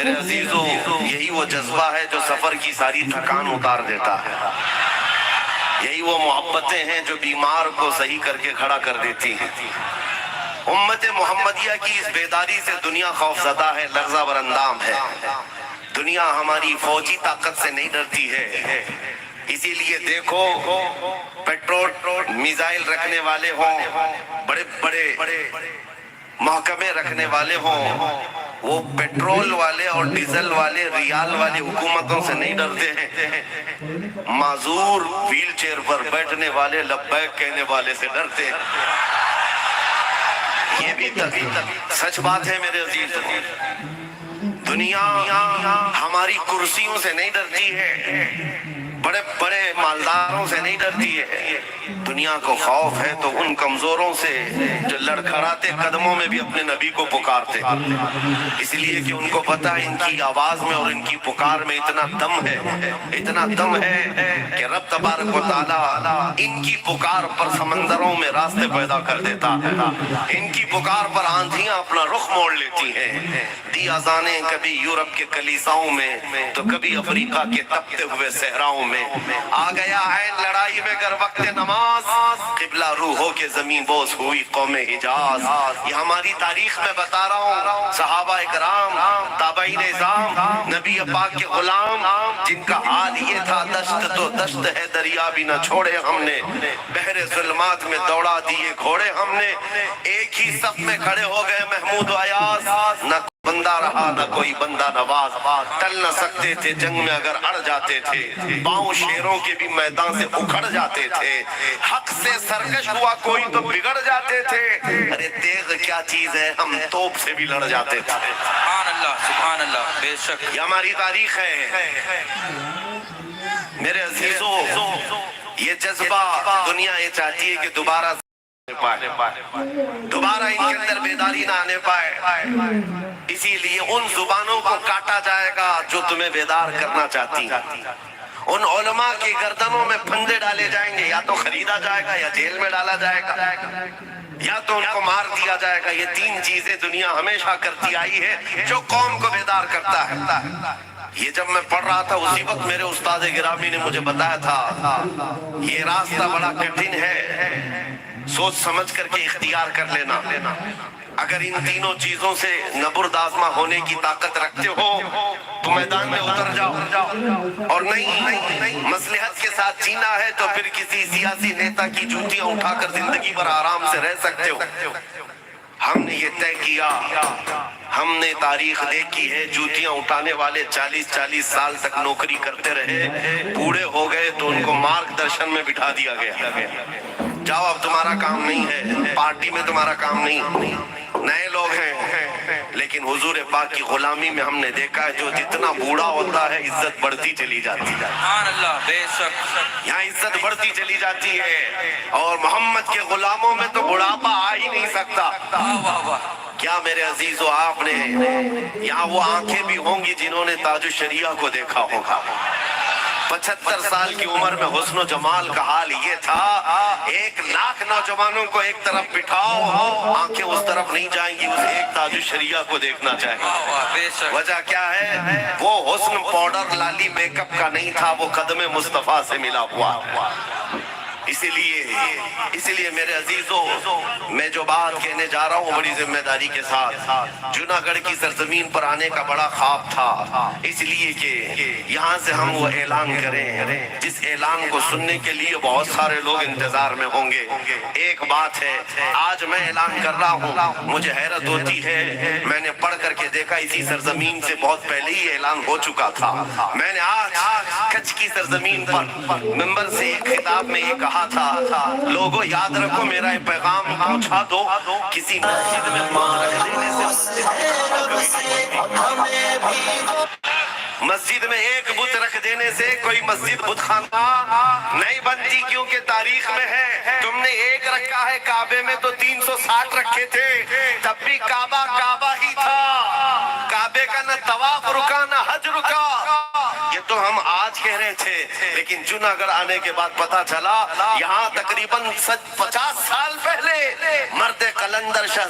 میرے عزیزو، یہی وہ جذبہ ہے جو سفر کی ساری تھکان اتار دیتا ہے. یہی وہ محبتیں ہیں جو بیمار کو صحیح کر کے کھڑا کر دیتی ہیں. امت محمدیہ کی اس بیداری سے دنیا خوفزدہ ہے، لرزہ بر اندام ہے. دنیا ہماری فوجی طاقت سے نہیں ڈرتی ہے. اسی لیے دیکھو، پیٹرول میزائل رکھنے والے ہوں، بڑے بڑے محکمے رکھنے والے ہوں، وہ پیٹرول والے اور ڈیزل والے، ریال والے حکومتوں سے نہیں ڈرتے ہیں. معذور ویل چیئر پر بیٹھنے والے، لبیک کہنے والے سے ڈرتے ہیں. یہ بھی سچ بات ہے میرے عزیز. دنیا ہماری کرسیوں سے نہیں ڈرتی ہے، بڑے بڑے مالداروں سے نہیں ڈرتی ہے. دنیا کو خوف ہے تو ان کمزوروں سے جو لڑکھڑاتے قدموں میں بھی اپنے نبی کو پکارتے، اس لیے کہ ان کو پتا ہے ان کی آواز میں اور ان کی پکار میں اتنا دم ہے، اتنا دم ہے کہ رب تبارک و تعالی ان کی پکار پر سمندروں میں راستے پیدا کر دیتا ہے. ان کی پکار پر آندھیاں اپنا رخ موڑ لیتی ہیں. دی اذانیں کبھی یورپ کے کلیساؤں میں تو کبھی افریقہ کے تپتے ہوئے صحراؤں میں. آ گیا عین لڑائی میں گر وقت نماز، قبلہ روح ہو کے زمین بوس ہوئی قوم حجاز. یہ ہماری تاریخ میں بتا رہا ہوں، صحابہ اکرام، تابعین اعظام، نبی پاک کے غلام، جن کا حال یہ تھا، دشت تو دشت ہے دریا بھی نہ چھوڑے ہم نے، بحر ظلمات میں دوڑا دیے گھوڑے ہم نے. ایک ہی صف میں کھڑے ہو گئے محمود و ایاز، نہ بندہ رہا نہ کوئی بندہ نواز. ٹل نہ سکتے تھے جنگ میں اگر اڑ جاتے تھے، پاؤں شیروں کے بھی میدان سے اکھڑ جاتے تھے. حق سے سرکش ہوا کوئی تو بگڑ جاتے تھے. ارے تیغ کیا چیز ہے، ہم توپ سے بھی لڑ جاتے تھے. سبحان اللہ، سبحان اللہ، بے شک یہ ہماری تاریخ ہے. میرے عزیزو، یہ جذبہ دنیا یہ چاہتی ہے کہ دوبارہ ان کے اندر بیداری نہ آنے پائے. اسی لیے ان زبانوں کو کاٹا جائے گا جو تمہیں بیدار کرنا چاہتی ہیں. ان علماء کی گردنوں میں پھندے ڈالے جائیں گے، یا تو خریدا جائے گا، یا جیل میں ڈالا جائے گا، یا تو ان کو مار دیا جائے گا. یہ تین چیزیں دنیا ہمیشہ کرتی آئی ہے جو قوم کو بیدار کرتا ہے. یہ جب میں پڑھ رہا تھا اسی وقت میرے استاد گرامی نے مجھے بتایا تھا، یہ راستہ بڑا کٹھن ہے، سوچ سمجھ کر کے اختیار کر لینا. اگر ان تینوں چیزوں سے نبرد آزما ہونے کی طاقت رکھتے ہو تو میدان میں اتر جاؤ، اور نہیں مصلحت کے ساتھ جینا ہے تو پھر کسی سیاسی نیتا کی جوتیاں اٹھا کر زندگی پر آرام سے رہ سکتے ہو. ہم نے یہ طے کیا، ہم نے تاریخ دیکھی ہے، جوتیاں اٹھانے والے 40 سال تک نوکری کرتے رہے، بوڑھے ہو گئے تو ان کو مارگ درشن میں بٹھا دیا گیا. جاؤ اب تمہارا کام نہیں ہے، پارٹی میں تمہارا کام نہیں، نئے لوگ ہیں. لیکن حضور پاک کی غلامی میں ہم نے دیکھا ہے جو جتنا بوڑھا ہوتا ہے عزت بڑھتی چلی جاتی ہے. سبحان اللہ، بے شک یہاں عزت بڑھتی چلی جاتی ہے، اور محمد کے غلاموں میں تو بڑھاپا آ ہی نہیں سکتا. واہ واہ. کیا میرے عزیزو، آپ نے یہاں وہ آنکھیں بھی ہوں گی جنہوں نے تاج الشریعہ کو دیکھا ہوگا. 75 سال کی عمر میں حسن و جمال کا حال یہ تھا، 1,00,000 نوجوانوں کو ایک طرف بٹھاؤ، آنکھیں اس طرف نہیں جائیں گی، اس ایک تاج الشریعہ کو دیکھنا چاہیے. وجہ کیا ہے؟ وہ حسن پاؤڈر لالی میک اپ کا نہیں تھا، وہ قدم مصطفیٰ سے ملا ہوا. اسی لیے میرے عزیزو، میں جو بات کہنے جا رہا ہوں بڑی ذمہ داری کے ساتھ، جوناگڑھ کی سرزمین پر آنے کا بڑا خواب تھا، اس لیے کہ یہاں سے ہم وہ اعلان کریں جس اعلان کو سننے کے لیے بہت سارے لوگ انتظار میں ہوں گے. ایک بات ہے، آج میں اعلان کر رہا ہوں، مجھے حیرت ہوتی ہے، میں نے پڑھ کر کے دیکھا اسی سرزمین سے بہت پہلے ہی اعلان ہو چکا تھا. میں نے آج کچھ کی سرزمین پر ممبر سے ایک خطاب میں یہ کہا تھا، لوگوں یاد رکھو، میرا یہ پیغام پہنچا دو، کسی مسجد میں بت رکھ دینے سے، مسجد میں ایک بت رکھ دینے سے کوئی مسجد بت خانہ نہیں بنتی، کیونکہ تاریخ میں ہے تم نے ایک رکھا ہے، کعبے میں تو 360 رکھے تھے، تب بھی کعبہ کعبہ ہی تھا، کعبے کا نہ طواف رکا نہ حج رکا. یہ تو ہم آج کہہ رہے تھے، لیکن جوناگڑھ آنے کے بعد پتا چلا یہاں تقریباً 50 سال پہلے مرد قلندر شہزادہ